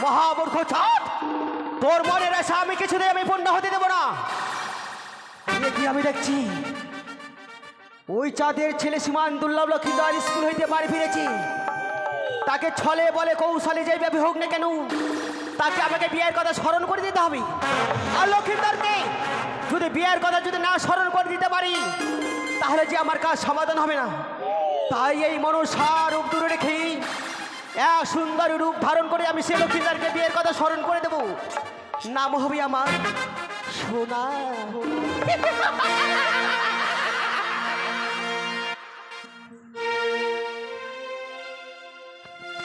মহামূর্খ ছাত্র, তোর মনের আশা আমি কিছুতেই আমি পূর্ণ হতে দেব না। কি আমি দেখছি ওই চাঁদের ছেলে সীমান দুর্লভ লক্ষিন্দর স্কুল হইতে বাড়ি ফিরেছি। তাকে ছলে বলে কৌশলে যেভাবে হোক না কেন তাকে আমাকে বিয়ের কথা স্মরণ করে দিতে হবে। আর লক্ষিন্দরকে যদি বিয়ের কথা যদি না স্মরণ করে দিতে পারি তাহলে যে আমার কাজ সমাধান হবে না। তাই এই মনসা রূপ দূরে রেখে এক সুন্দর রূপ ধারণ করে আমি সে লক্ষিন্দরকে বিয়ের কথা স্মরণ করে দেব। নাম হবে আমার সোনা।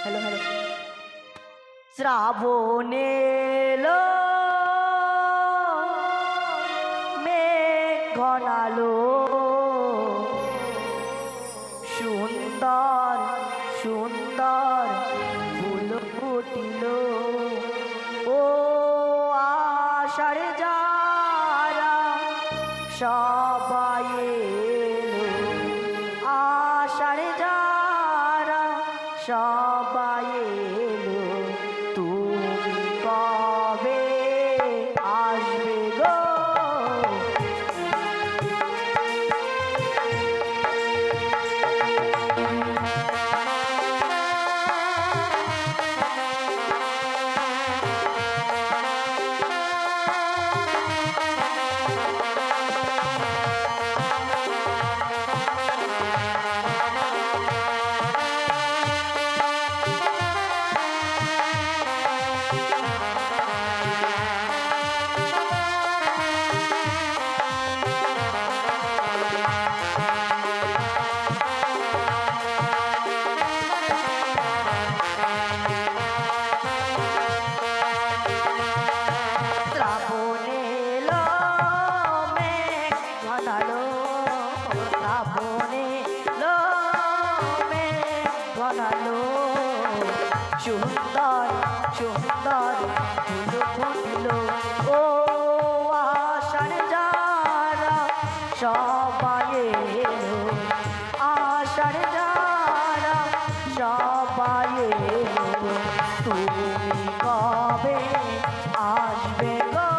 Hello hello. শ্রাবণে এলো মেঘ ঘনালো, সুন্দর সুন্দর ফুল ফুটিল। ও আষাঢ় যারা সবাই এলো, আষাঢ় যারা সবাই এলো, তুমি কবে আসবে গো? সুন্দর সুন্দর ফুল ফুটিল। ও আষাঢ় যারা সবাই এলো, আষাঢ় যারা সবাই এলো, তুমি কবে আসবে গো?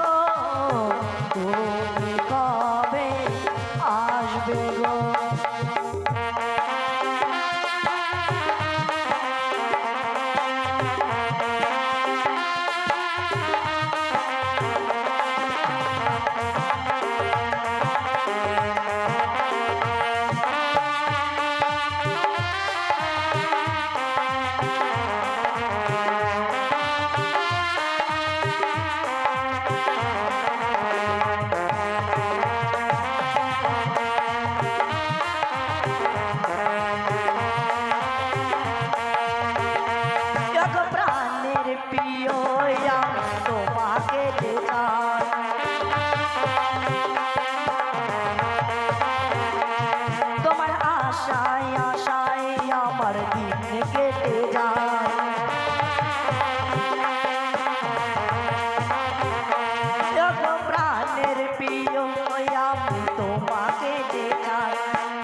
তুমি কবে আসবে গো? তোমার আশায় আশায় আমার দিন কেটে যায়। প্রাণের প্রিয় আমি তোমাকে যে চাই,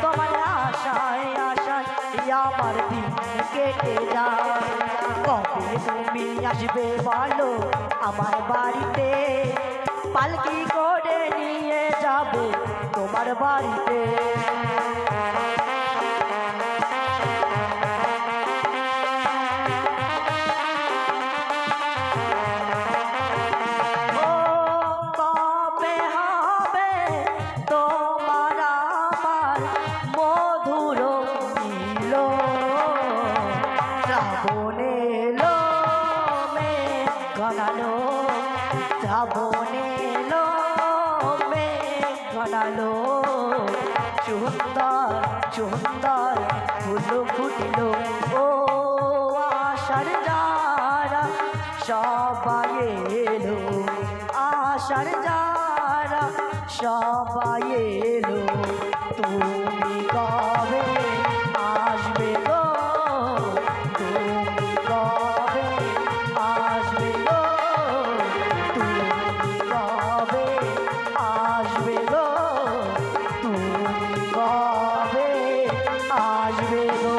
তোমার আশায় আশায় আমার দিন কেটে যায়। কবে তুমি আসবে বলো আমার বাড়িতে, পালকি করে নিয়ে যাব তোমার বাড়িতে। ও কবে হবে তোমার আমার মধুর মিলন? শ্রাবণে এলো মেঘ ঘনালো, শ্রাবণে এলো মেঘ ঘনালো, সুন্দর সুন্দর ফুল ফুটিল। ও আষাঢ় যারা সবাই এলো, আষাঢ় যারা সবাই এলো, তুমি কবে আসবে গো? তুমি কবে আসবে গো? তুমি কবে আসবে গো? তুমি কবে আসবে গো?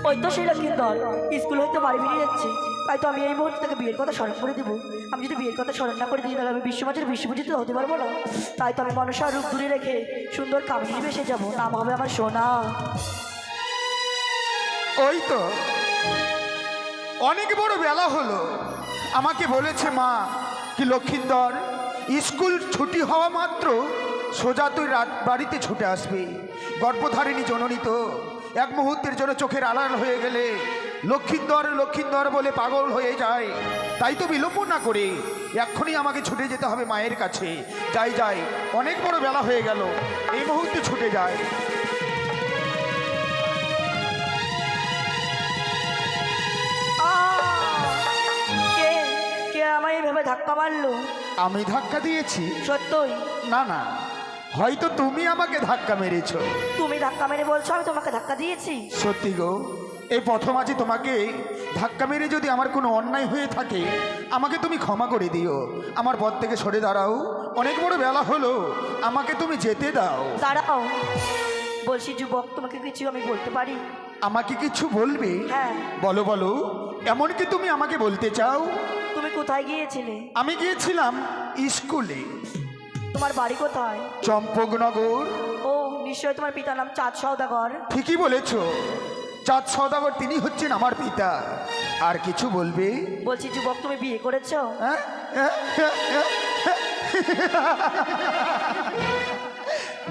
ও ওই তো সেই লক্ষ্মীন্দর স্কুল হইতে বাড়ি বেরিয়ে যাচ্ছে, তাই তো আমি এই মুহূর্তে তাকে বিয়ের কথা স্মরণ করে দেবো। আমি যদি বিয়ের কথা স্মরণ না করে দিই তাহলে আমি বিশ্বমাঝের বিশ্বপূজিত হতে পারবো না। তাই তো আমি মনসার রূপ দূরে রেখে সুন্দর কামিনী বেসে যাবো, নাম হবে আমার সোনা। ওই তো অনেক বড় বেলা হলো, আমাকে বলেছে মা কি লক্ষিন্দর স্কুল ছুটি হওয়া মাত্র সোজা তুই রাত বাড়িতে ছুটে আসবি। গর্ভধারিণী জননী তো এক মুহূর্তের জন্য চোখের আড়াল হয়ে গেলে লক্ষিন্দর লক্ষিন্দর বলে পাগল হয়ে যায়। তাই তো বিলম্ব না করে এক্ষুনি আমাকে ছুটে যেতে হবে মায়ের কাছে। যাই যাই, অনেক বড় বেলা হয়ে গেল, এই মুহূর্তে ছুটে যায়। কে কে আমায় এইভাবে ধাক্কা মারলো? আমি ধাক্কা দিয়েছি? সত্যই? না না, হয়তো তুমি আমাকে ধাক্কা মেরেছো। তুমি ধাক্কা মেরে বলছো আমি তোমাকে ধাক্কা দিয়েছি? সত্যি গো, এই প্রথম আজ তোমাকে ধাক্কা মেরে যদি আমার কোনো অন্যায় হয়ে থাকে আমাকে তুমি ক্ষমা করে দিও। আমার পথ থেকে সরে দাঁড়াও, অনেক বড় বেলা হলো, আমাকে তুমি যেতে দাও। দাঁড়াও, বলছি যুবক তোমাকে কিছু আমি বলতে পারি? আমাকে কিছু বলবে? হ্যাঁ। বলো বলো, এমন কি তুমি আমাকে বলতে চাও? তুমি কোথায় গিয়েছিলে? আমি গিয়েছিলাম স্কুলে। তোমার বাড়ি কোথায়? চম্পকনগর। ও, নিশ্চয়ই তোমার পিতার নাম চাঁদ সওদাগর। ঠিকই বলেছো, চাঁদ সওদাগর তিনি হচ্ছেন আমার পিতা। আর কিছু বলবে? বলছি যুবক তুমি বিয়ে করেছো? হ্যাঁ?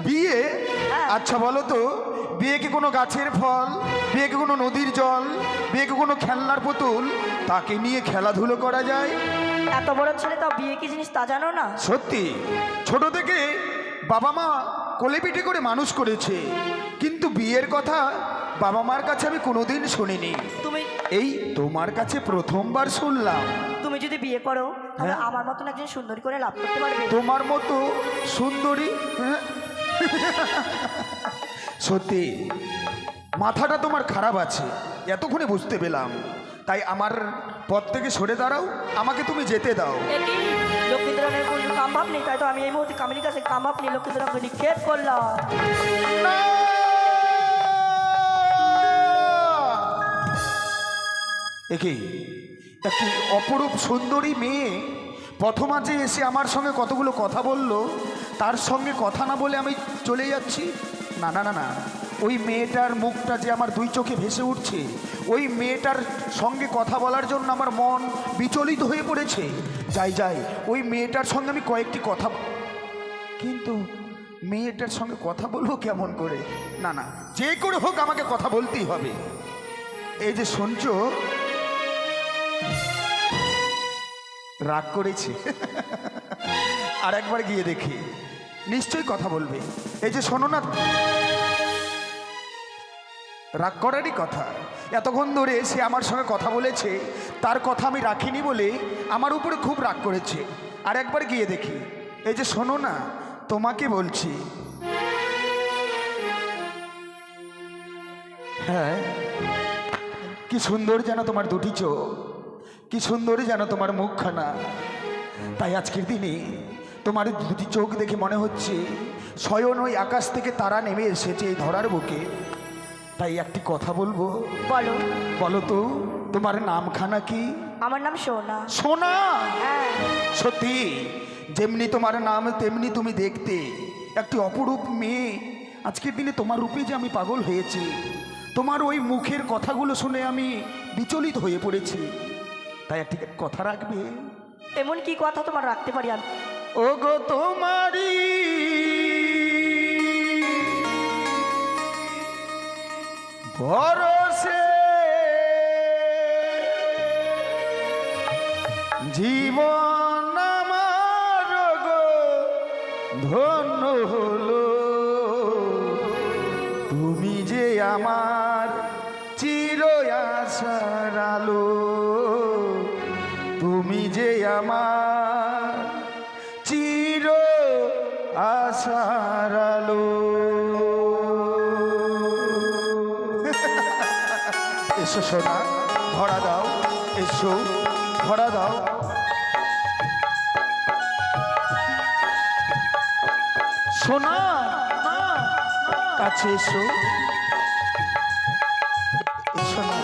বিয়ে? হ্যাঁ। আচ্ছা বলো তো, বিয়ে কি কোনো গাছের ফল, বিয়ে কি কোনো নদীর জল, বিয়ে কি কোনো খেলনার পুতুল তাকে নিয়ে খেলাধুলো করা যায়? এত বড় ছেলে তাও বিয়ে কি জিনিস তা জানো না? সত্যি, ছোট থেকে বাবা মা কোলে পিঠে করে মানুষ করেছে, কিন্তু বিয়ের কথা বাবা মার কাছে আমি কোনোদিন শুনিনি। তুমি এই তোমার কাছে প্রথমবার শুনলাম। তুমি যদি বিয়ে করো তাহলে হ্যাঁ। আমার মতন একজন সুন্দরী করে লাভ করতে পারবে। তোমার মতো সুন্দরী? হ্যাঁ? সত্যি মাথাটা তোমার খারাপ আছে, এতক্ষণে বুঝতে পেলাম। তাই আমার পথ থেকে সরে দাঁড়াও, আমাকে তুমি যেতে দাও। একই লক্ষ্মীদের কোনো কাম ভাব নেই, তাই তো আমি এই মুহূর্তে কামিনীর কাছে কাম ভাব নিয়ে লক্ষ্মীদের নিক্ষেপ করলাম। একই একটি অপরূপ সুন্দরী মেয়ে প্রথম আজে এসে আমার সঙ্গে কতগুলো কথা বলল, তার সঙ্গে কথা না বলে আমি চলে যাচ্ছি? না না না না, ওই মেয়েটার মুখটা যে আমার দুই চোখে ভেসে উঠছে, ওই মেয়েটার সঙ্গে কথা বলার জন্য আমার মন বিচলিত হয়ে পড়েছে। যাই যাই, ওই মেয়েটার সঙ্গে আমি কয়েকটি কথা, কিন্তু মেয়েটার সঙ্গে কথা বলবো কেমন করে? না না, যে করে হোক আমাকে কথা বলতেই হবে। এই যে শুনছো, রাগ করেছে, আর একবার গিয়ে দেখি, নিশ্চয়ই কথা বলবে। এই যে শোনো না, রাগ করারই কথা। এতক্ষণ ধরে সে আমার সঙ্গে কথা বলেছে, তার কথা আমি রাখিনি বলে আমার উপরে খুব রাগ করেছে। আর একবার গিয়ে দেখি। এই যে শোনো না, তোমাকে বলছি। হ্যাঁ, কি সুন্দর যেন তোমার দুটি চোখ, কি সুন্দর যেন তোমার মুখখানা। তাই আজকের দিনে তোমার দুটি চোখ দেখে মনে হচ্ছে স্বয়ং ওই আকাশ থেকে তারা নেমে এসেছে এই ধরার বুকে। তাই একটি কথা বলবো। বলো। বলো তো, তোমার নামখানা কি? আমার নাম সোনা। সোনা? হ্যাঁ। সত্যি, যেমনি তোমার নাম তেমনি তুমি দেখতে, একটি অপরূপ মেয়ে। আজকের দিনে তোমার রূপে যে আমি পাগল হয়েছি, তোমার ওই মুখের কথাগুলো শুনে আমি বিচলিত হয়ে পড়েছি। তাই একটি কথা রাখবে? এমন কি কথা তোমার রাখতে পারি আমি? ও গো তোমারি ভরসে জীবন আমার গো ধন্য হলো, তুমি যে আমার চির আশার আলো, তুমি যে আমার চির আশার আলো। এসো সোনা, ধরা দাও, এসো ধরা দাও। সোনা, কাছে এসো, এসো না।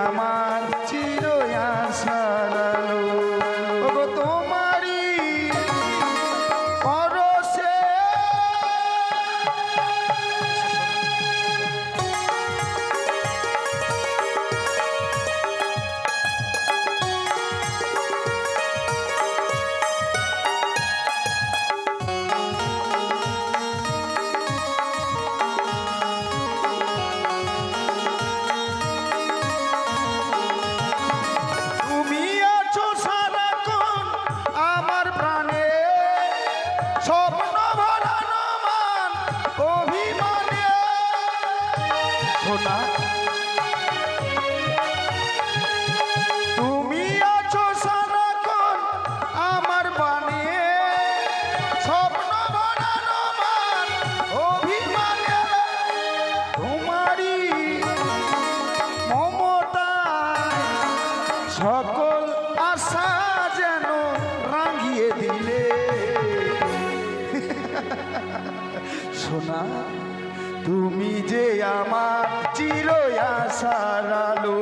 আমার চির আশার আলো ওগো তোমারই পরশে তুমি আছো সারাক্ষণ আমার প্রাণে স্বপ্ন ভরানো মান অভিমানে সোনা তুমি আছো সারাক্ষণ আমার প্রাণে স্বপ্ন ভরানো মান অভিমানে তোমারই মমতায় সকল আশা যেন রাঙিয়ে দিলে সোনা তুমি যে আমার চির আশার আলো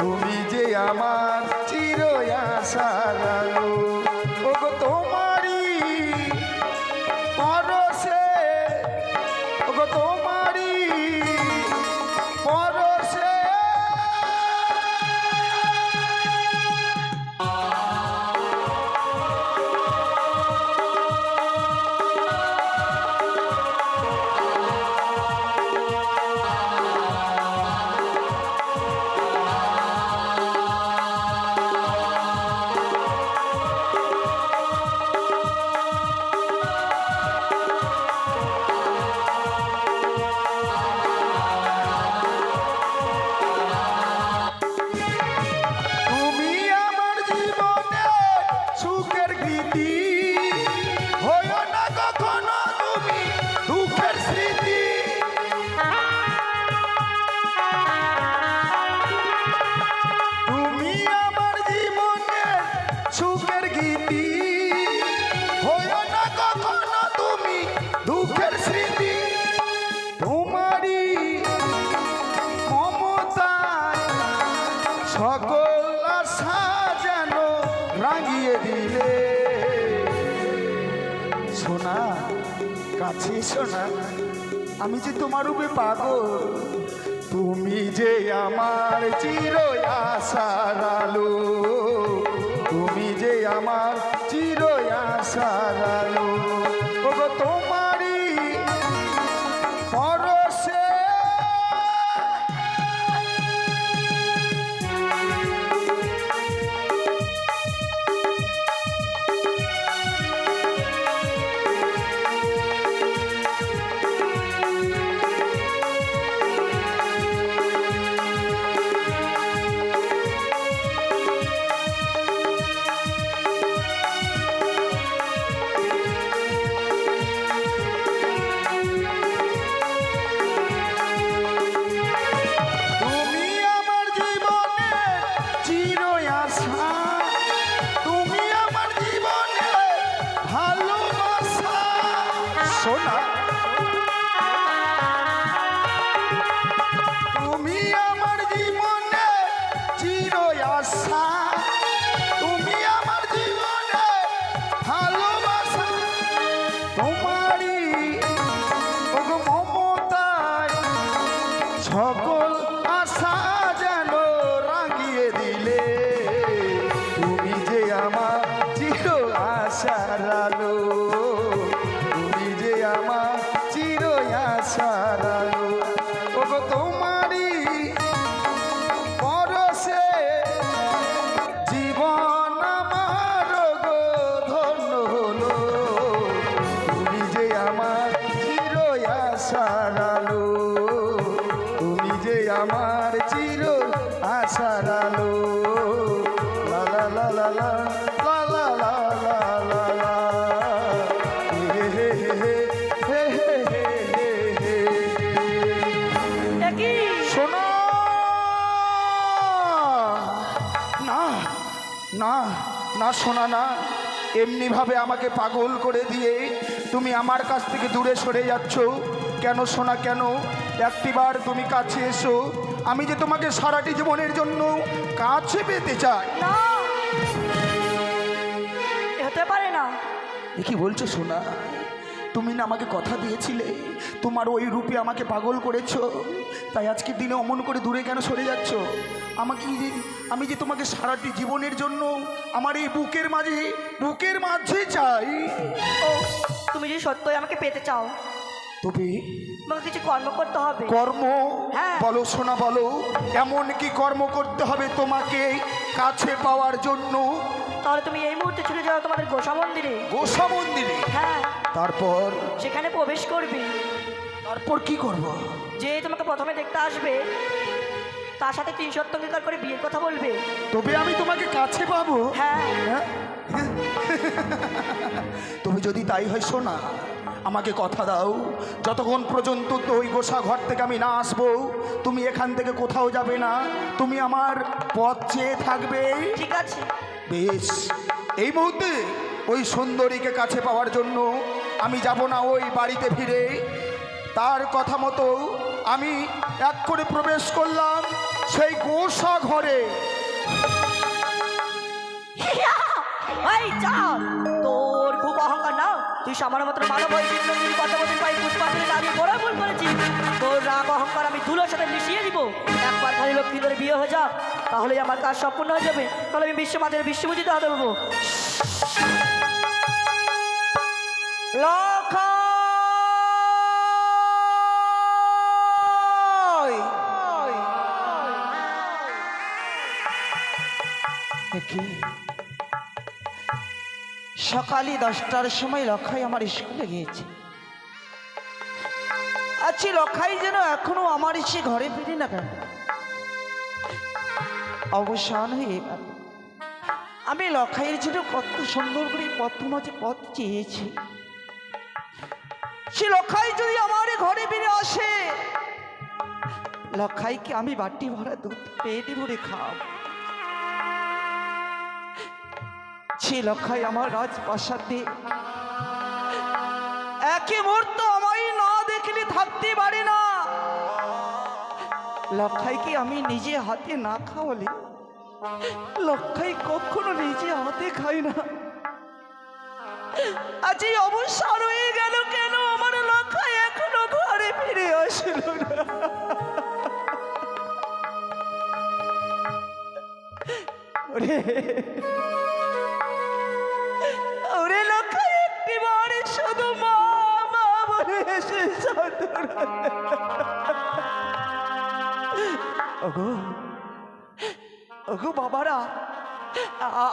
তুমি যে আমার চির আশার আলো ওগো তোমারই পরশে ওগো তোমারই পরশে তুমি আমার জীবনে সুখের গীতি হয়ো না কখনো তুমি দুঃখের স্মৃতি তুমি আমার জীবনে সুখের গীতি হয়ো না কখনো তুমি দুঃখের স্মৃতি তোমারই মমতায় সকল আশা যেন রাঙিয়ে দিলে সোনা কাছে সোনা আমি যে তোমার রূপে পাগল তুমি যে আমার চির আশার আলো তুমি যে আমার চির আশার আলো ওগো তোমারই পরশে তুমি আমার জীবনে চির আশা তুমি আমার জীবনে ভালোবাসা সোনা তুমি আমার জীবনে চির আশা তুমি আমার জীবনে ভালোবাসা তোমারই ওগো মমতায় সকল আশা যেন রাঙিয়ে দিলে তুমি যে আমার চির আশার আলো তুমি যে আমার চির আশার আলো ওগো তোমারই পরশে জীবন আমার গো ধন্য হলো তুমি যে আমার চির আশার আলো তুমি যে আমার চির আশার আলো লা লা লা লা লা লা লা লা লা লা হে হে হে হে হে হে হে হে একই শোনো না না না শোনা না এমনিভাবে আমাকে পাগল করে দিয়ে তুমি আমার কাছ থেকে দূরে সরে যাচ্ছ কেন সোনা কেন একটিবার তুমি কাছে এসো, আমি যে তোমাকে সারাটি জীবনের জন্য কাছে পেতে চাই। না, এ হতে পারে না। এ কি বলছো সোনা? তুমি না আমাকে কথা দিয়েছিলে তোমার ওই রূপে আমাকে পাগল করেছো, তাই আজকের দিনে অমন করে দূরে কেন সরে যাচ্ছ? আমি যে তোমাকে সারাটি জীবনের জন্য আমার এই বুকের মাঝে চাই। ও, তুমি যদি সত্যই আমাকে পেতে চাও তবে তোমাকে কিছু কর্ম করতে হবে। কর্ম? হ্যাঁ। বলো সোনা বলো, এমন কি কর্ম করতে হবে তোমাকে কাছে পাওয়ার জন্য? তাহলে তুমি এই মুহূর্তে ছুটে যাও তোমাদের গোসা মন্দিরে। গোসা মন্দিরে? হ্যাঁ। তারপর? সেখানে প্রবেশ করবে। তারপর কি করব? যে তোমাকে প্রথমে দেখতে আসবে তার সাথে 3 শর্ত অঙ্গীকার করে বিয়ের কথা বলবে। তবে আমি তোমাকে কাছে পাবো? হ্যাঁ। হ্যাঁ? তুমি যদি তাই হয় শোনা, আমাকে কথা দাও, যতক্ষণ পর্যন্ত তো ওই গোসা ঘর থেকে আমি না আসবো তুমি এখান থেকে কোথাও যাবে না, তুমি আমার পথ চেয়ে থাকবে। ঠিক আছে। বেশ, এই মুহূর্তে ওই সুন্দরীকে কাছে পাওয়ার জন্য আমি যাব না ওই বাড়িতে ফিরে। তার কথা মতো আমি এক করে প্রবেশ করলাম সেই গোসা ঘরে। এই চাল, তোর খুব অহংকার না? তুই সামান্য মাত্র মানব হয়েছিস, কথা বলতে পাই পুষ্পাঞ্জলি আমি বড় ভুল করেছি। তোর রাগ অহংকার আমি ধুলোর সাথে মিশিয়ে দিব। একবার খালি লক্ষ্মী ধরে বিয়ে হয়ে যা, তাহলে আমার কাজ সম্পূর্ণ হয়ে যাবে। তাহলে আমি বিশ্বমাতার বিশ্বভূষিত হতে পারবো। সকালে 10টার সময় লক্ষাই আমার স্কুলে গিয়েছে। আচ্ছা, লক্ষাই যেন এখনো আমার এসে ঘরে ফিরে না কেন? অবসান হয়ে গেল। আমি লক্ষাইয়ের জন্য কত সুন্দর করে পথ মাঝে পথ চেয়েছি। সে লক্ষাই যদি আমার ঘরে ফিরে আসে, লক্ষাইকে আমি বাটি ভরা দুধ পেটে ভরে খাও। সে লক্ষাই আমার রাজপ্রাসাদে একে মুহূর্ত আমায় না দেখলে থাকতে পারে না। লক্ষাইকে আমি নিজে হাতে না খাওয়ালে লক্ষাই কখনো নিজে হাতে খাই না। আজ এই অবসর হয়ে গেল কেন? আমার লক্ষাই এখনো ঘরে ফিরে আসলো না। ওরে ওরে লক্ষাই, একটি বার শুধু মা মা বলে এসে ওগো ওগো বাবারা,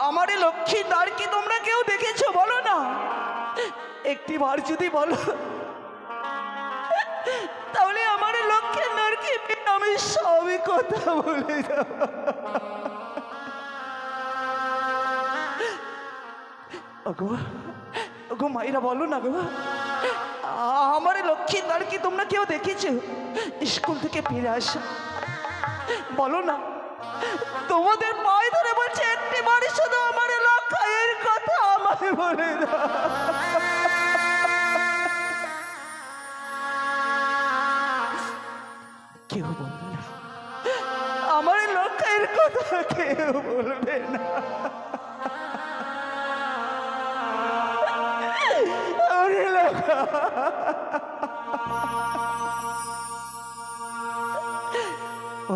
আমার লক্ষ্মী দ্বার কি তোমরা কেউ দেখেছো? বলো না, একটি বার যদি বলো তাহলে আমার লক্ষ্মীর দ্বারকে আমি সবই কথা বলে যাব। ওগো ওগো মায়েরা, বলো না গো, আমার লক্ষ্মীর দ্বার কি তোমরা কেউ দেখেছো স্কুল থেকে ফিরে আসা? বলো না, তোমাদের পায়ে ধরে বলছে একটি বাড়ি শুধু আমার লক্ষাইয়ের কথা আমায় বলে দাও। কেউ বলবে না, আমার লক্ষাইয়ের কথা কেউ বলবে না।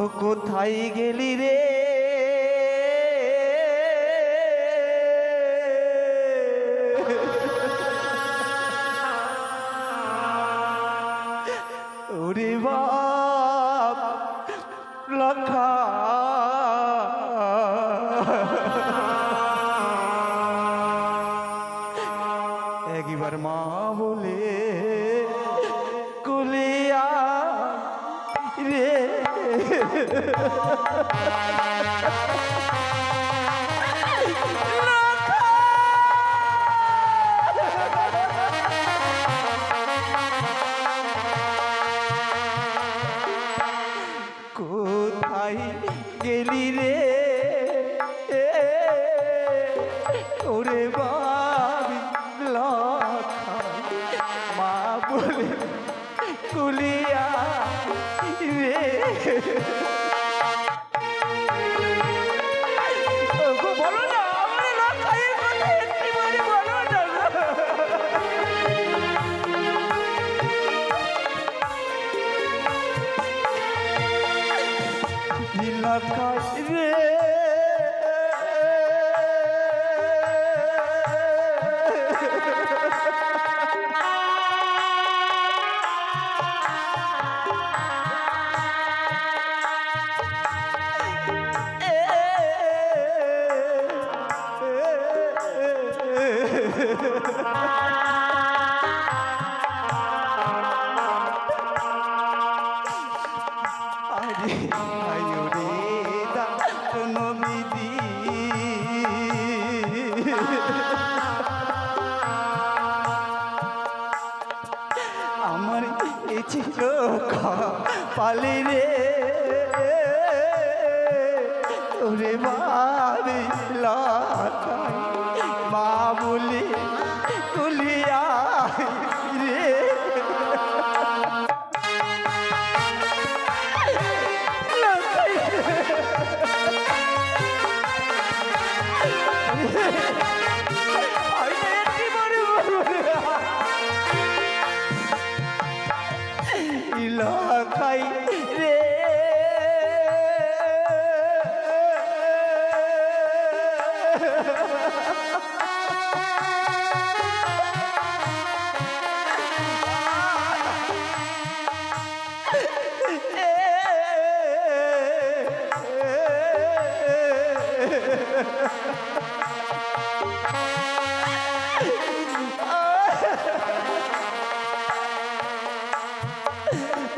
ও কোথায় গেলি রে? ওরে বাপ লক্ষা, একবার মা বলে কুলিয়া রে। কোথায় গেলি রে ওরে বাবি লক্ষা, মা বলে কুলিয়া ওগো বলো না আমার লক্ষাইয়ের কথা একটিবারে বলো না গো। লক্ষাই রে আরে আয়ো রে দারুণ বিধি আমার এ ছিল পালে রে ওরে ভাবি লাখাই মা বলে তুলিয়া রে খাই রে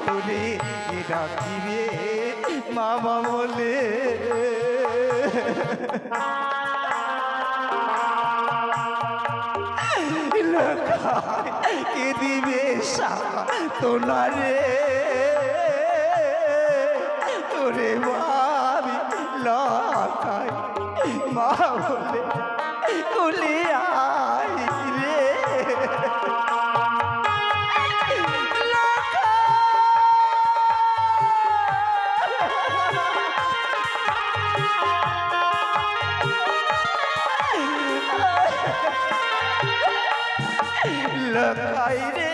ওরে ডাকিবে মামা বলে কে দিবে তোনারে ওরে ভাবি লখাই মা বলে তুলিয়াই রে লখাই রে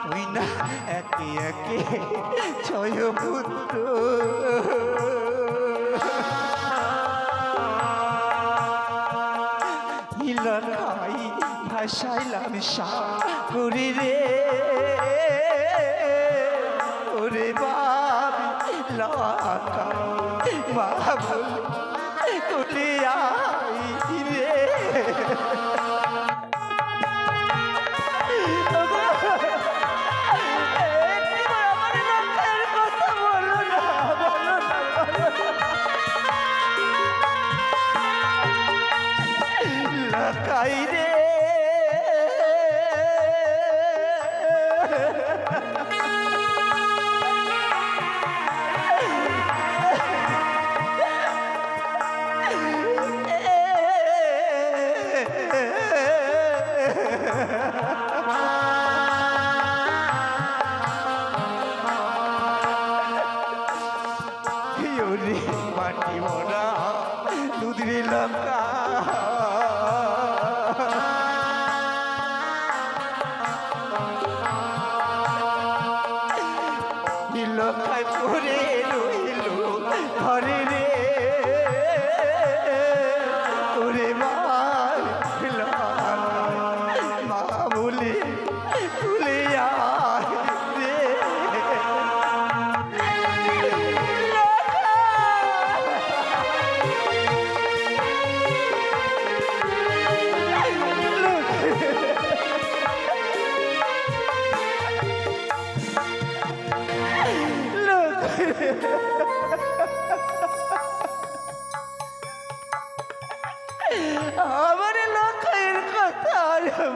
ওই না একে একে ছয় পুত্র লখাই ভাসাইলাম সাগরে রে ওরে বাবি লখাই মা বলে তুলিয়াই রে লখাই রে মাটি ভরা দুধরে লঙ্কা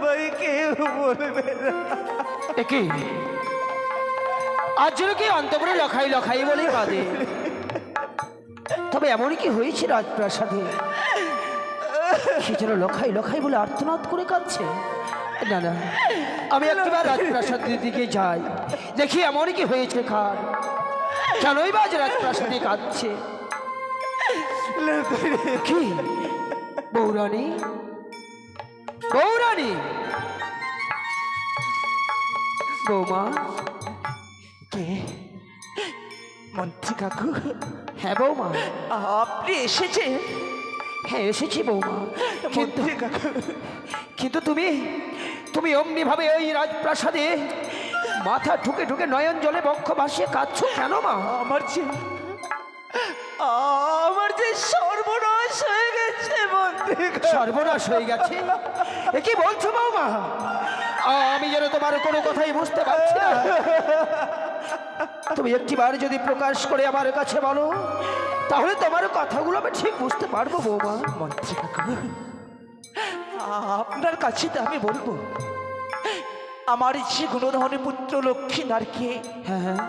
ভাই কেউ বলবে না। একে আজ যেন কি অন্তপুরে লখাই লখাই বলে কাঁদে। তবে এমন কি হয়েছে রাজপ্রাসাদে সে যেন লখাই লখাই বলে আর্তনাদ করে কাঁদছে? না না, আমি একবার রাজপ্রাসাদের দিকে যাই, দেখি এমন কি হয়েছে খান, কেনই বা আজ রাজপ্রাসাদে কাঁদছে? কি বৌরানী, বৌরানী, বৌমা। কে? মন্ত্রী কাকু, হ্যাঁ বৌমা, আপনি এসেছেন? হ্যাঁ এসেছি বৌমা। কিন্তু মন্ত্রী কাকু, কিন্তু তুমি তুমি অমনি ভাবে ওই রাজপ্রাসাদে মাথা ঠুকে ঠুকে নয়ন জলে বক্ষ ভাসিয়ে কাঁদছো কেন মা? আমার যে সর্বনাশ হয়ে গেছে মন্ত্রী কাকু। সর্বনাশ হয়ে গেছে? এ কি বলছো বৌমা? আমি যেন তোমার কোনো কথাই বুঝতে পারছি না। তুমি একটিবার যদি প্রকাশ করে আমার কাছে বলো, তাহলে তোমার কথাগুলো আমি ঠিক বুঝতে পারবো বৌমা। মন্ত্রী কাকু, আপনার কাছে তো আমি বলবো, আমার যে গুণধনী পুত্র লক্ষ্মীনারকে হ্যাঁ হ্যাঁ,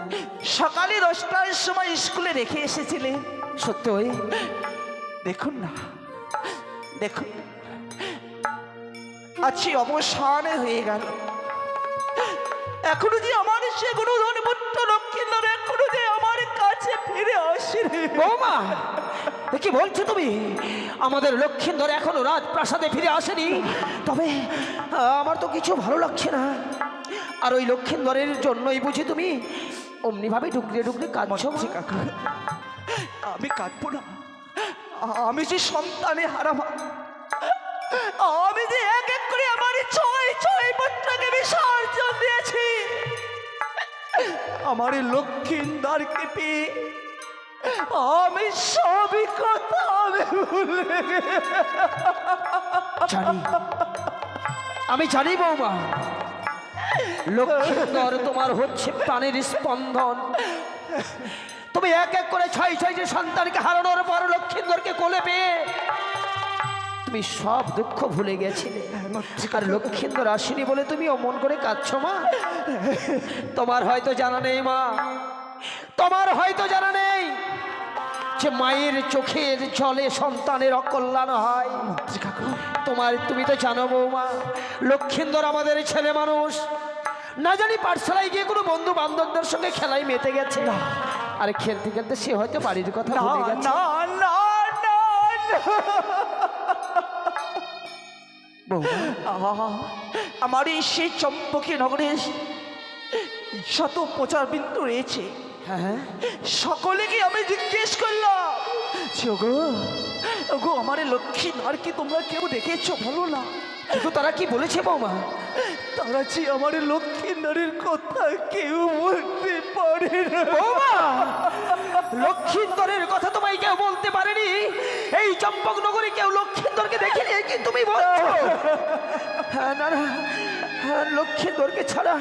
সকালে 10টার সময় স্কুলে রেখে এসেছিলেন। সত্যই? দেখুন না, দেখুন আজকে অবসান হয়ে গেল। এখনো যে আমার সে গুণধনী পুত্র লক্ষ্মীনার এখনো যে আমার কাছে ফিরে আসেনি। বৌমা, এ কি বলছো তুমি? আমাদের লক্ষ্মীন্দর এখনো রাজপ্রাসাদে ফিরে আসেনি? তবে আমার তো কিছু ভালো লাগছে না। আর ওই লক্ষ্মীন্দরের জন্যই বুঝি তুমি অমনি ভাবে ডুকরে ডুকরে কাঁদছো? মন্ত্রী কাকু, আমি কাঁদবো না। আমি যে সন্তানে হারামা, আমি যে এক এক করে আমার ছয় পুত্রকে বিসর্জন দিয়েছি, আমার লক্ষ্মীন্দরকে পেয়ে আমি সবই কথা আমি ভুলে জানি, আমি জানি বৌমা, লক্ষ্মীন্দর তোমার হচ্ছে প্রাণের স্পন্দন। তুমি এক এক করে ছয়টি সন্তানকে হারানোর পর লক্ষ্মীন্দরকে কোলে পেয়ে তুমি সব দুঃখ ভুলে গেছিলে। আর লক্ষ্মীন্দর আসেনি বলে তুমি অমন করে কাঁদছো মা? তোমার হয়তো জানা নেই মা, তোমার হয়তো জানা নেই যে মায়ের চোখের জলে সন্তানের অকল্যাণ হয়। তুমি তো জানো বৌমা, লক্ষ্মীন্দর আমাদের ছেলে মানুষ, না জানি পাঠশালায় গিয়ে কোনো বন্ধু বান্ধবদের সঙ্গে খেলায় মেতে গেছে, আর খেলতে খেলতে সে হয়তো বাড়ির কথা ভুলে গেছে। আমার এই সেই চম্পকী নগরে শত প্রচার বিন্দু রয়েছে। হ্যাঁ, সকলেকে আমি জিজ্ঞেস করলাম, ওগো আমার লক্ষ্মীনার কি তোমরা কেউ দেখেছো বলো না? কিন্তু তারা কি বলেছে বৌমা? তারা যে আমার লক্ষ্মীনারের কথা কেউ বলতে পারে না। বৌমা, লক্ষ্মীন্দরের কথা তোমায় কেউ বলতে পারেনি? এই চম্পক নগরে কেউ লক্ষ্মীন্দরকে দেখেনি কি তুমি বলছো? হ্যাঁ, না না, হ্যাঁ, লক্ষ্মীন্দরকে ছাড়া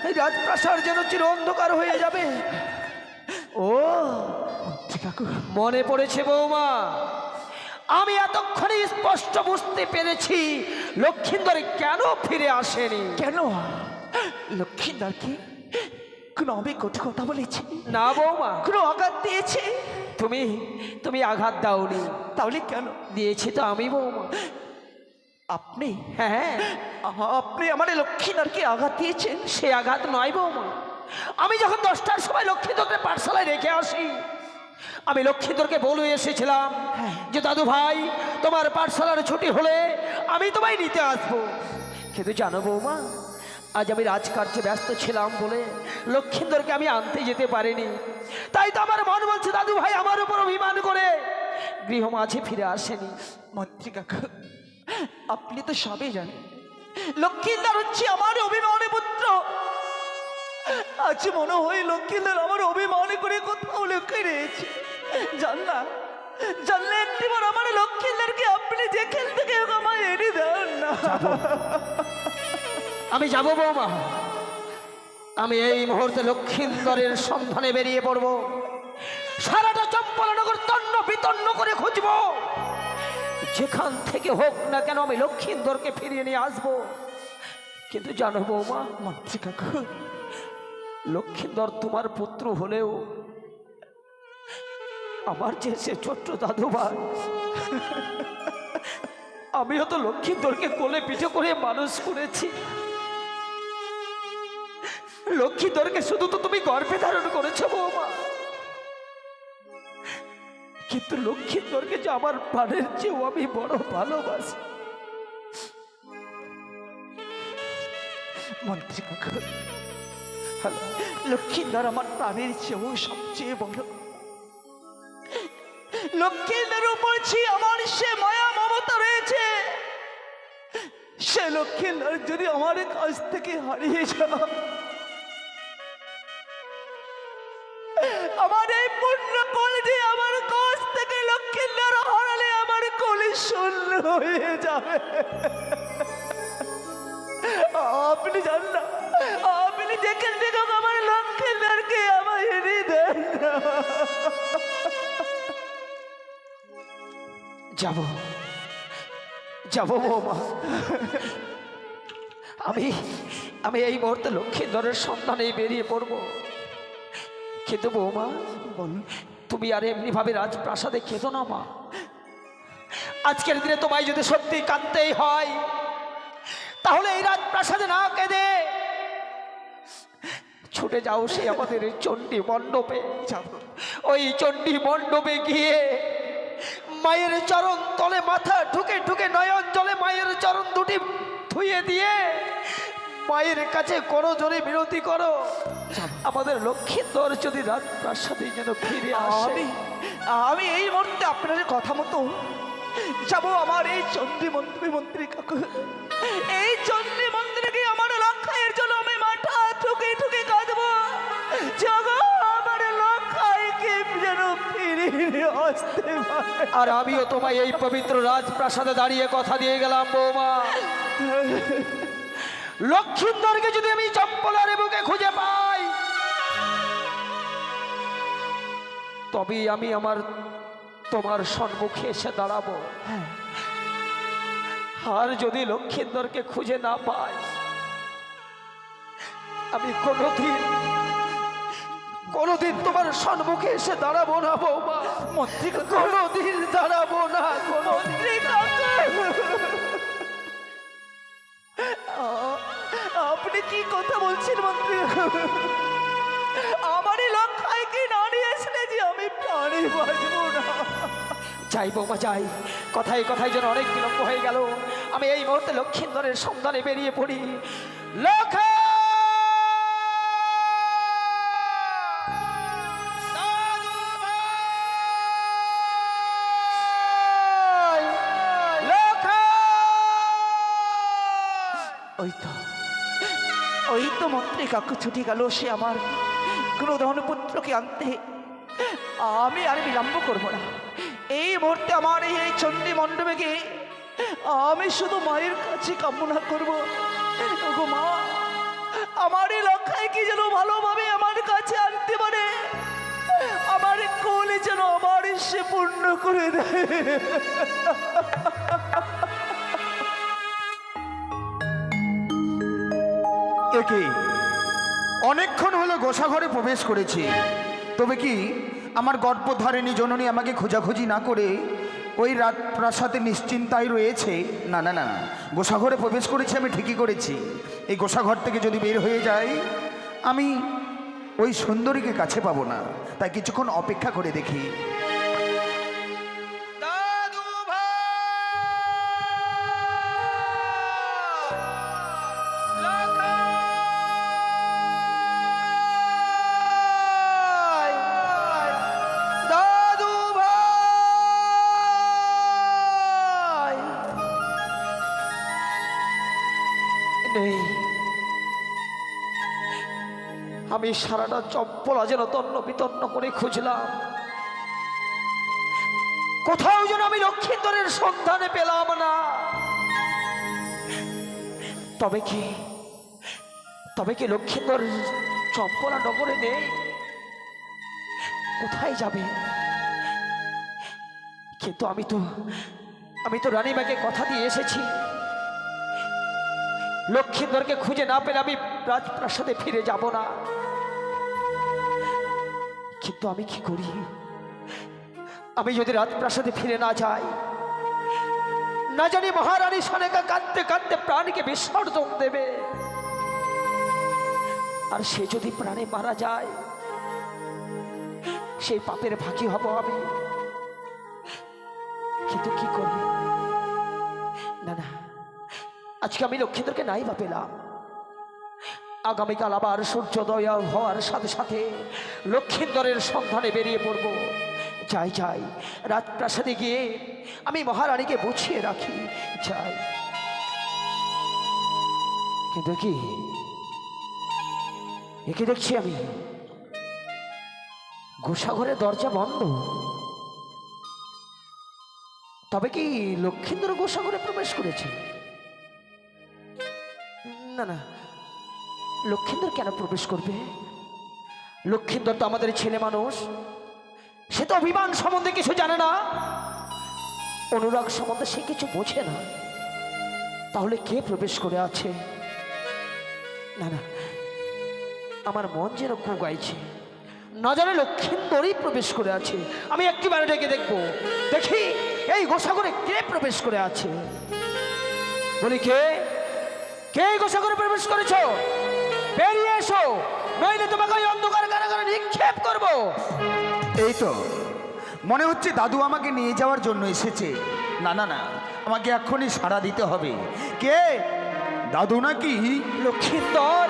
এই রাজপ্রাসাদ যেন চির অন্ধকার হয়ে যাবে। ও মনে পড়েছে বৌমা, আমি এতক্ষণে স্পষ্ট বুঝতে পেরেছি লক্ষ্মীন্দর কেন ফিরে আসেনি। কেন? লক্ষ্মীনার কি কোনো আমি কটু কথা বলেছি? না বৌমা, কোনো আঘাত দিয়েছে? তুমি আঘাত দাওনি। তাহলে কেন? দিয়েছি তো আমি বৌমা। আপনি? হ্যাঁ, আপনি আমার লক্ষ্মীনারকে আঘাত দিয়েছেন? সে আঘাত নয় বৌমা। আমি যখন 10টার সময় লক্ষ্মীন্দরকে পাঠশালায় রেখে আসি, আমি লক্ষ্মীন্দরকে বলে এসেছিলাম যে দাদু ভাই, তোমার পাঠশালার ছুটি হলে আমি তোমায় নিতে আসবো। কিন্তু জানো বৌমা, আজ আমি রাজকার্যে ব্যস্ত ছিলাম বলে লক্ষ্মীন্দরকে আমি আনতে যেতে পারিনি। তাই তো আমার মন বলছে দাদু ভাই আমার উপর অভিমান করে গৃহ মাঝে ফিরে আসেনি। মন্ত্রী কাকু, আপনি তো সবই জানেন লক্ষ্মীন্দর হচ্ছে আমার অভিমানী পুত্র। আজ মনে হয় লক্ষ্মীন্দর আমার অভিমান করে কোথাও লুকিয়ে রয়েছে। জানলে একটিবার আমার লক্ষ্মীন্দরকে আপনি যে খেল থেকে আমায় এনে দেন না। আমি যাবো বৌমা, আমি এই মুহূর্তে লক্ষ্মীন্দরের সন্ধানে বেরিয়ে পড়ব। সারাটা চম্পলনগর তন্ন বিতন্ন করে খুঁজবো, যেখান থেকে হোক না কেন আমি লক্ষিন্দরকে ফিরিয়ে নিয়ে আসবো। কিন্তু জানো বৌমা, মন্ত্রী কাকু, লক্ষিন্দর তোমার পুত্র হলেও আমার যে সে ছোট্ট দাদু ভাই, আমিও তো লক্ষিন্দরকে কোলে পিঠে করে মানুষ করেছি। লক্ষিন্দরকে শুধু তো তুমি গর্ভে ধারণ করেছো বৌমা, কিন্তু লক্ষিন্দরকে যে আমার প্রাণের চেয়েও আমি বড় ভালোবাসি। মন্ত্রী কাকু, লক্ষ্মীন্দর আমার প্রাণের চেয়েও সবচেয়ে বড়। লক্ষ্মীন্দর উপর আমার সে মায়া মমতা রয়েছে। সে লক্ষ্মীন্দর যদি আমার কাছ থেকে হারিয়ে যায়, আমার এই পূর্ণ কলটি আমার কাছ থেকে লক্ষ্মীন্দর হারালে আমার কলি শূন্য হয়ে যাবে। আপনি জান না, আপনি দেখেন দেখুন আমার লক্ষ্মীন্দরকে আমার এনে দেন। যাব যাব বৌমা, আমি আমি এই মুহূর্তে লক্ষ্মীন্দরের সন্ধানে বেরিয়ে পড়ব। কিন্তু বৌমা, বলুন। তুমি আর এমনি ভাবে রাজপ্রাসাদে খেতো না মা। আজকের দিনে তোমায় যদি সত্যি কাঁদতেই হয়, তাহলে এই রাজপ্রাসাদে না কেঁদে ছুটে যাও সে আমাদের চণ্ডী মণ্ডপে। ওই চণ্ডী মণ্ডপে গিয়ে মায়ের চরণ তলে মাথা ঢুকে ঢুকে নয়ন জলে মায়ের চরণ দুটি ধুয়ে দিয়ে মায়ের কাছে করো জোরে বিনতি করো, আমাদের লক্ষ্মীন্দর যদি রাজপ্রাসাদে যেন ফিরে আসে। আমি এই মুহূর্তে আপনার কথা মতো যাব আমার এই চণ্ডী মন্দিরে। মন্ত্রী কাকু, এই চণ্ডী মন্দিরে গিয়ে আমার লক্ষ্যের জন্য আমি মাথা ঠুকে ঠুকে কাঁদবো। জগো আমার লক্ষ্যকে যেন ফিরে আসতে পারে। আর আমিও তোমায় এই পবিত্র রাজপ্রাসাদে দাঁড়িয়ে কথা দিয়ে গেলাম বৌমা, লক্ষ্মীন্দরকে যদি আমি চম্পলার বুকে খুঁজে পাই, তবেই আমি তোমার সম্মুখে এসে দাঁড়াবো। আর যদি লক্ষ্মীন্দরকে খুঁজে না পাই, আমি কোনোদিন তোমার সম্মুখে এসে দাঁড়াবো না বৌমা। মন্ত্রী কাকু, কোনোদিন দাঁড়াবো না, মন্ত্রী কাকু, আপনি কি কথা বলছেন মন্ত্রী কাকু? আমারই লক্ষ্যকে নাড়িয়ে আসলে যে আমি প্রাণে বাঁচবো না। যাই বৌমা যাই, কথায় কথায় যেন অনেক বিলম্ব হয়ে গেল। আমি এই মুহূর্তে লক্ষ্মীন্দরের সন্ধানে বেরিয়ে পড়ি। ওই তো মন্ত্রী কাকু ছুটি গেল সে আমার ক্রোধন পুত্রকে আনতে। আমি আর বিলম্ব করব না, এই মুহূর্তে আমার এই চণ্ডী মণ্ডপে গিয়ে আমি শুধু মায়ের কাছে কামনা করব। ওগো মা, আমার এই লক্ষ্যে কি যেন ভালোভাবে আমার কাছে আনতে পারে, আমার কোলে যেন আমার সে পূর্ণ করে দেয়। একে অনেকক্ষণ হলো গোসাঘরে প্রবেশ করেছি, তবে কি আমার গর্ভধারিণী জননী আমাকে খোঁজাখুঁজি না করে ওই রাজপ্রাসাদে নিশ্চিন্তায় রয়েছে? না না না, গোসাঘরে প্রবেশ করেছি আমি ঠিকই করেছি। এই গোসাঘর থেকে যদি বের হয়ে যাই, আমি ওই সুন্দরীকে কাছে পাবো না, তাই কিছুক্ষণ অপেক্ষা করে দেখি। আমি সারাটা চম্পলা যেন তন্ন বিতন্ন করে খুঁজলাম, কোথাও যেন আমি লক্ষ্মীন্দরের সন্ধানে পেলাম না। তবে কি লক্ষ্মীন্দর চম্পলা নগরে নেই? কোথায় যাবে? কিন্তু আমি তো রানীমাকে কথা দিয়ে এসেছি, লক্ষ্মীন্দরকে খুঁজে না পেলে আমি রাজপ্রাসাদে ফিরে যাব না। কিন্তু আমি কি করি? আমি যদি রাজপ্রাসাদে ফিরে না যাই, না জানি মহারানী সনেকা কাঁদতে কাঁদতে প্রাণকে বিসর্জন দেবে, আর সে যদি প্রাণে মারা যায় সেই পাপের ভাগী হব আমি। কিন্তু কি করি? না না, আজকে আমি লক্ষ্মীন্দরকে নাই বা পেলাম, আগামীকাল আবার সূর্যোদয় হওয়ার সাথে সাথে লক্ষ্মীন্দরের সন্ধানে বেরিয়ে পড়ব। যাই যাই, রাজপ্রাসাদে গিয়ে আমি মহারানীকে বুঝিয়ে রাখি। যাই। কিন্তু কি একে দেখছি আমি, গোসাঘরের দরজা বন্ধ। তবে কি লক্ষ্মীন্দর গোসাঘরে প্রবেশ করেছে? না না, লক্ষ্মীন্দর কেন প্রবেশ করবে? লক্ষ্মীন্দর তো আমাদের ছেলে মানুষ, সে তো অভিমান সম্বন্ধে কিছু জানে না, অনুরাগ সম্বন্ধে সে কিছু বোঝে না। তাহলে কে প্রবেশ করে আছে? না না, আমার মন যেন কু গাইছে, না জানে লক্ষ্মীন্দরই প্রবেশ করে আছে। আমি একটিবার ডেকে দেখবো, দেখি এই গোসাগরে কে প্রবেশ করে আছে। বলি, কে কে গোসাগরে প্রবেশ করেছ? বেরিয়ে এসো, নইলে তোমাকে ওই অন্ধকার কারাগারে নিক্ষেপ করব। এই তো মনে হচ্ছে দাদু আমাকে নিয়ে যাওয়ার জন্য এসেছে। না না না, আমাকে এক্ষুনি সাড়া দিতে হবে। কে? দাদু নাকি? লক্ষ্মীন্দর,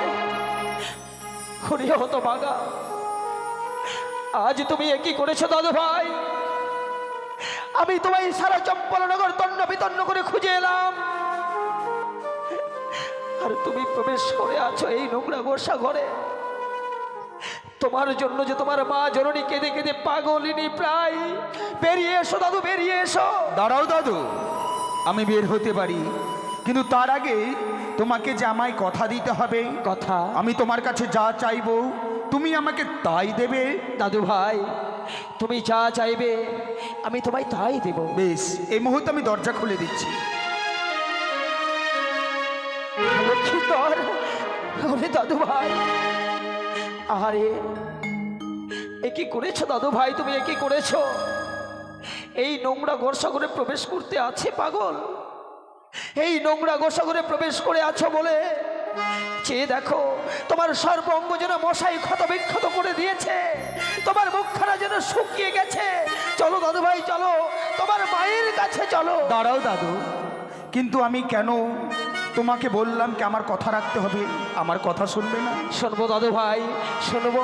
হরিহ হতো বাগা, আজ তুমি একই করেছো দাদু ভাই। আমি তোমায় সারা চম্পলনগর তন্ন বিতন্ন করে খুঁজে এলাম, আর তুমি প্রবেশ করে আছো এই নোংরা গোসা ঘরে। তোমার জন্য যে তোমার মা জননী কেঁদে কেঁদে পাগলিনী প্রায়। বেরিয়ে এসো দাদু, বেরিয়ে এসো। দাঁড়াও দাদু, আমি বের হতে পারি, কিন্তু তার আগে তোমাকে যে আমায় কথা দিতে হবে। কথা? আমি তোমার কাছে যা চাইবো তুমি আমাকে তাই দেবে। দাদু ভাই, তুমি যা চাইবে আমি তোমায় তাই দেব। বেশ, এই মুহূর্তে আমি দরজা খুলে দিচ্ছি। লক্ষ্মীন্দর, ওরে দাদু ভাই, আরে এ কি করেছো দাদু ভাই? তুমি এ কি করেছো? এই নোংরা গোসাগরে প্রবেশ করতে আছে পাগল? এই নোংরা গোসাগরে প্রবেশ করে আছো বলে চেয়ে দেখো, তোমার সর্বঙ্গ যেন মশাই ক্ষত বিক্ষত করে দিয়েছে, তোমার মুখখানা যেন শুকিয়ে গেছে। চলো দাদু ভাই, চলো, তোমার মায়ের কাছে চলো। দাঁড়াও দাদু, কিন্তু আমি কেন তোমাকে বললাম কি আমার কথা রাখতে হবে? আমার কথা শুনবে না? শুনবো দাদু ভাই, শুনবো।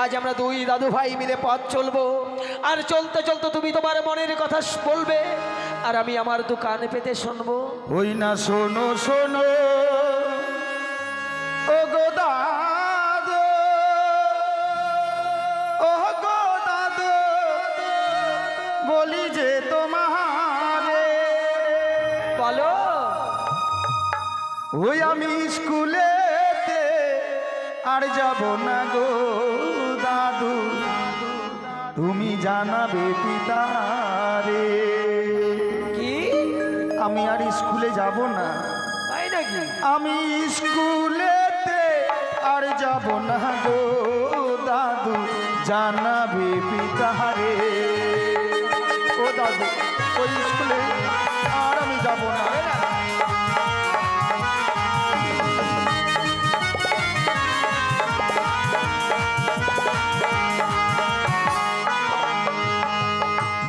আজ আমরা দুই দাদু ভাই মিলে পথ চলবো, আর চলতে চলতে তুমি তোমার মনের কথা বলবে, আর আমি আমার দোকান পেতে শুনবো। ওই না, শোনো শোনো ও গো দাদু, ও গো দাদু, বলি যে তোমারে, বলো। ওই আমি স্কুলেতে আর যাব না গো দাদু, তুমি জানাবে পিতারে। কি? আমি আর স্কুলে যাব না। তাই নাকি? আমি স্কুলেতে আর যাব না গো দাদু, জানাবে পিতারে। ও দাদু, ওই স্কুলে আর আমি যাব না।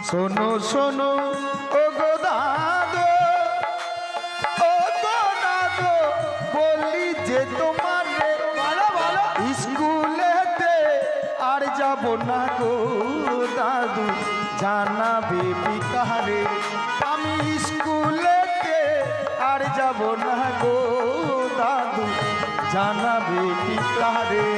শোনো শোনো ও গো দাদু, ও গো দাদু, বলি যে তোমার স্কুলেতে আর যাব না গো দাদু, জানাবে পিতারে। আমি স্কুলেতে আর যাব না গো দাদু, জানাবে পিতারে।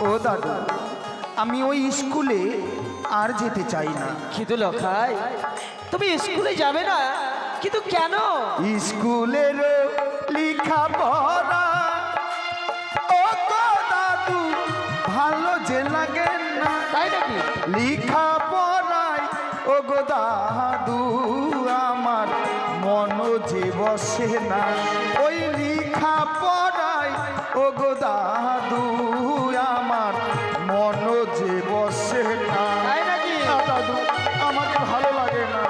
ও দাদু, আমি ওই স্কুলে আর যেতে চাই না। খিদু লখাই, তুমি স্কুলে যাবে না? কিন্তু কেন? স্কুলের লেখা পড়া ও গো দাদু ভালো যে লাগে না, তাই নাকি? লেখা পড়াই ও গো দাদু আমার মন যে বসে না, ওই লেখা পড়াই ও গো দাদু আমার মন যে বসে না। তাই নাকি? না দাদু, আমাকে ভালো লাগে না।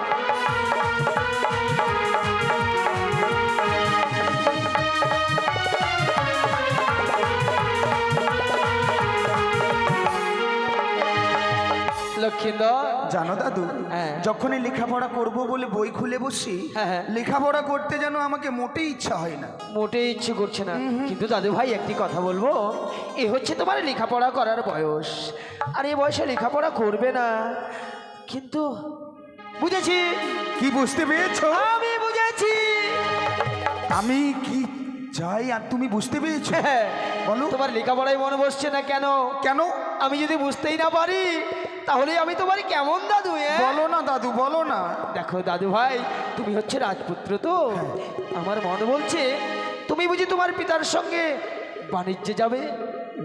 লক্ষিন্দর, জানো দাদু, হ্যাঁ। যখনই লেখাপড়া করব বলে বই খুলে বসি, হ্যাঁ, হ্যাঁ। লেখাপড়া করতে যেন আমাকে মোটেই ইচ্ছা হয় না। মোটেই ইচ্ছে করছে না। কিন্তু দাদু ভাই একটি কথা বলবো, এ হচ্ছে তোমার লেখাপড়া করার বয়স, আর এই বয়সে লেখাপড়া করবে না। কিন্তু বুঝেছি, কি বুঝতে পেরেছো? আমি বুঝেছি। আমি কি চাই আর তুমি বুঝতে পেরেছো? হ্যাঁ, বলো। তোমার লেখাপড়ায় মনে বসছে না কেন? কেন? আমি যদি বুঝতেই না পারি তাহলে আমি তোমার কেমন দাদু? বলো না দাদু, বলো না। দেখো দাদু ভাই, তুমি হচ্ছে রাজপুত্র তো, আমার মন বলছে তুমি বুঝি তোমার পিতার সঙ্গে বাণিজ্যে যাবে।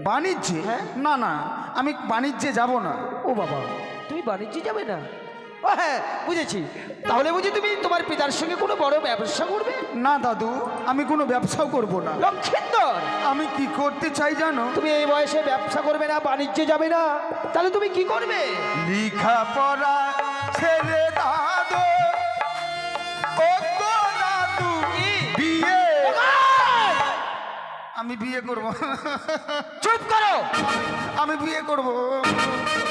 বাণিজ্যে? হ্যাঁ। না না, আমি বাণিজ্যে যাব না। ও বাবা, তুমি বাণিজ্যে যাবে না? ও হ্যাঁ, বুঝেছি। তাহলে বুঝি তুমি তোমার পিতার সঙ্গে কোনো বড় ব্যবসা করবে? না দাদু, আমি কোনো ব্যবসাও করব না। লক্ষিন্দর, আমি কি করতে চাই জানো? তুমি এই বয়সে ব্যবসা করবে না, বাণিজ্যে যাবে না, তাহলে তুমি কি করবে? লেখাপড়া ছেড়ে দাদু, ও গো দাদু, বিয়ে। আমি বিয়ে করব। চুপ করো। আমি বিয়ে করব।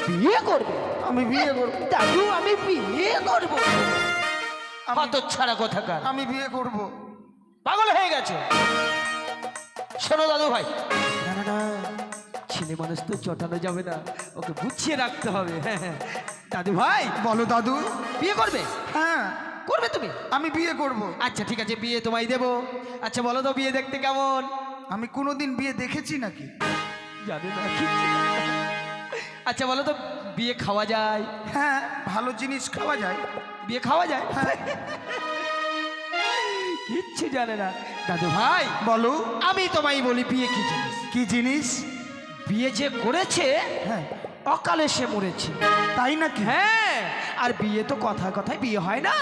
বিয়ে করবে? আমি বিয়ে করব। দাদু, আমি বিয়ে করব? হতচ্ছাড়া কোথাকার, আমি বিয়ে করব। পাগল হয়ে গেছে। শোনো দাদু ভাই, না না না, ছেলে মানুষ তো চটানো যাবে না, ওকে বুঝিয়ে রাখতে হবে। হ্যাঁ হ্যাঁ, দাদু ভাই বলো দাদু। বিয়ে করবে? হ্যাঁ, করবে তুমি? আমি বিয়ে করব। আচ্ছা ঠিক আছে, বিয়ে তোমায় দেবো। আচ্ছা বলো তো, বিয়ে দেখতে কেমন? আমি কোনোদিন বিয়ে দেখেছি নাকি? জানি না, কিচ্ছু না। আচ্ছা বলো তো, বিয়ে খাওয়া যায়? হ্যাঁ, ভালো জিনিস খাওয়া যায়। বিয়ে খাওয়া যায়? কিচ্ছু জানে না দাদু ভাই। বলো। আমি তোমায় বলি, বিয়ে কি জিনিস? কি জিনিস? বিয়ে যে করেছে, হ্যাঁ। অকালে সে মরেছে। তাই নাকি? হ্যাঁ, আর বিয়ে তো কথায় কথায় বিয়ে হয় না,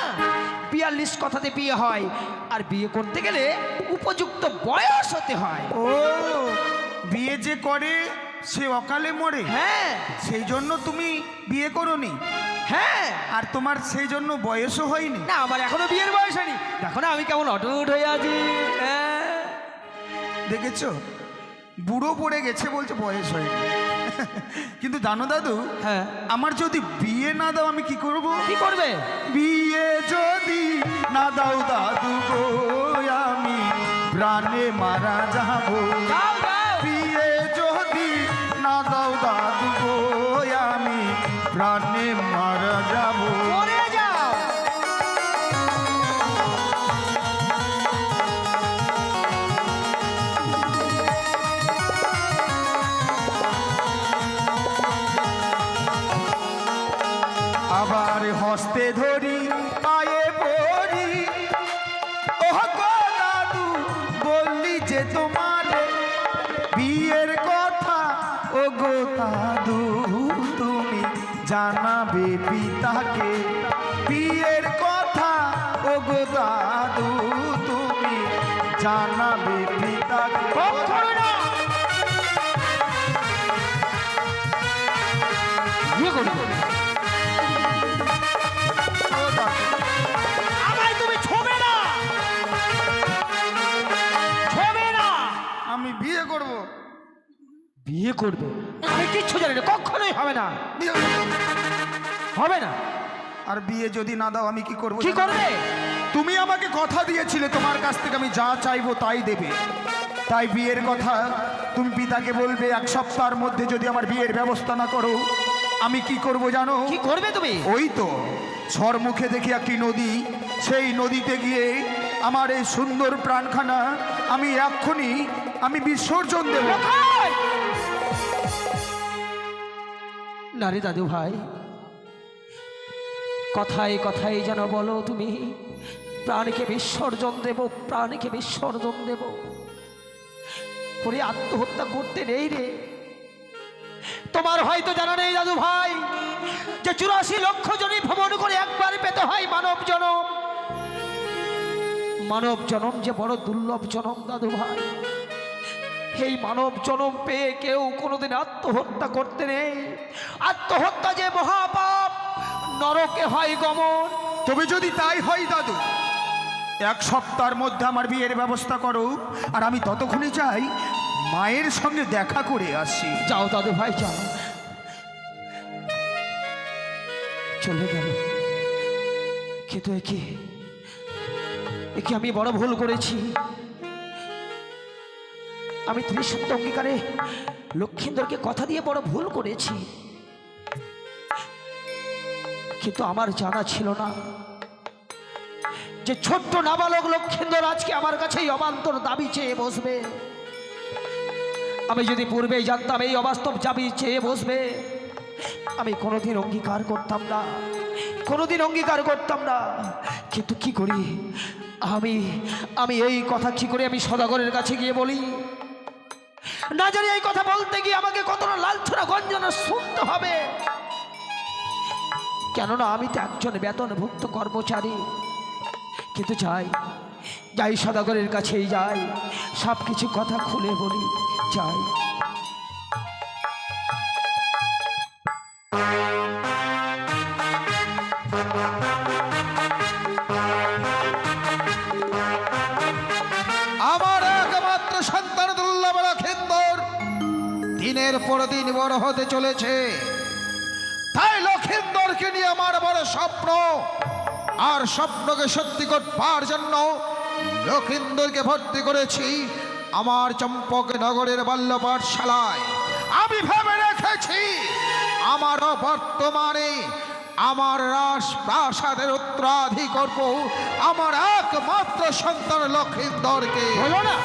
42 কথাতে বিয়ে হয়। আর বিয়ে করতে গেলে উপযুক্ত বয়স হতে হয়। ও, বিয়ে যে করে সে অকালে মরে? হ্যাঁ সেই জন্য তুমি বিয়ে করোনি? হ্যাঁ। আর তোমার সেই জন্য বয়সও হয়নি? না, আমার এখনো বিয়ের বয়স হয়নি। দেখো না আমি কেমন অটুট হয়ে আছি। হ্যাঁ। দেখেছো, বুড়ো পড়ে গেছে বলছে বয়স হয়নি। কিন্তু জানো দাদু, হ্যাঁ। আমার যদি বিয়ে না দাও আমি কি করব? কি করবে? বিয়ে যদি না দাও দাদু গো, আমি প্রাণে মারা যাব। যাও, যাও। বিয়ে যদি না দাও দাদু গো, আমি প্রাণে মারা যাব। মরে যাও। আবার হস্তে ধরি পায়ে পড়ি, ও গো দাদু বললি যে তোমার বিয়ের কথা, ও গো দাদু তুমি জানাবে পিতাকে বিয়ের কথা, ও গো দাদু তুমি জানাবে পিতাকে। কখনো না। বিয়ে করবে? ও দাদু, আমায় তুমি ছোবে না, ছোবে না। আমি বিয়ে করব। বিয়ে করবে? আমি কিচ্ছু জানি না, কখনোই হবে না, বিয়ে করব। হবে না। আর বিয়ে যদি না দাও আমি কি করব? কি করবে? তুমি আমাকে কথা দিয়েছিলে তোমার কাছ থেকে আমি যা চাইবো তাই দেবে, তাই বিয়ের কথা তুমি পিতাকে বলবে 1 সপ্তাহের মধ্যে যদি আমার বিয়ের ব্যবস্থা না করো আমি কি করব জানো? কি করবে তুমি? ওই তো ঝড়মুখে দেখি একটি নদী, সেই নদীতে গিয়ে আমার এই সুন্দর প্রাণখানা আমি এক্ষুনি আমি বিসর্জন দেব। নারে দাদু ভাই, কথায় কথায় যেন বলো তুমি প্রাণকে বিসর্জন দেব, প্রাণকে বিসর্জন দেব। ওরে আত্মহত্যা করতে নেই রে। তোমার হয়তো জানা নেই দাদু ভাই, যে 84 লক্ষ জনই ভ্রমণ করে একবার পেতে হয় মানব জনম। মানব জনম যে বড় দুর্লভ জনম দাদু ভাই। এই মানব জনম পেয়ে কেউ কোনোদিন আত্মহত্যা করতে নেই। আত্মহত্যা যে মহাপাপ, নরকে হয় গমন। তবে যদি তাই হয় দাদু, 1 সপ্তাহের মধ্যে আমার বিয়ের ব্যবস্থা করো, আর আমি ততক্ষণে যাই মায়ের সঙ্গে দেখা করে আসি। যাও দাদু ভাই যাও। চলে গেল, কিন্তু একে আমি বড় ভুল করেছি। আমি ত্রিসত্য অঙ্গীকারে লক্ষিন্দরকে কথা দিয়ে বড় ভুল করেছি, কিন্তু আমার জানা ছিল না যে ছোট্ট নাবালক লক্ষিন্দর আজকে আমার কাছে এই অবান্তর দাবি চেয়ে বসবে। আমি যদি পূর্বেই জানতাম এই অবাস্তব দাবি চেয়ে বসবে, আমি কোনোদিন অঙ্গীকার করতাম না, কোনোদিন অঙ্গীকার করতাম না। কিন্তু কি করি আমি এই কথা কি করে আমি সদাগরের কাছে গিয়ে বলি? না জানি এই কথা বলতে গিয়ে আমাকে কতটা লাঞ্ছনা গঞ্জনা শুনতে হবে, কেননা আমি তো একজন বেতনভুক্ত কর্মচারী। কিন্তু যাই সদাগরের কাছেই যাই, সব কিছু কথা খুলে বলি, যাই। আমার একমাত্র সন্তান দুর্লভ লক্ষিন্দর দিনের পর দিন বড় হতে চলেছে, তাই লক্ষিন্দরকে নিয়ে আমার বড় স্বপ্ন। আর স্বপ্নকে সত্যি করবার জন্য লক্ষিন্দরকে ভর্তি করেছি আমার চম্পকনগরের বাল্য পাঠশালায়। আমি ভেবে রেখেছি আমারও বর্তমানে আমার রাজপ্রাসাদের উত্তরাধিকার করব আমার একমাত্র সন্তান লক্ষিন্দরকে। বলো না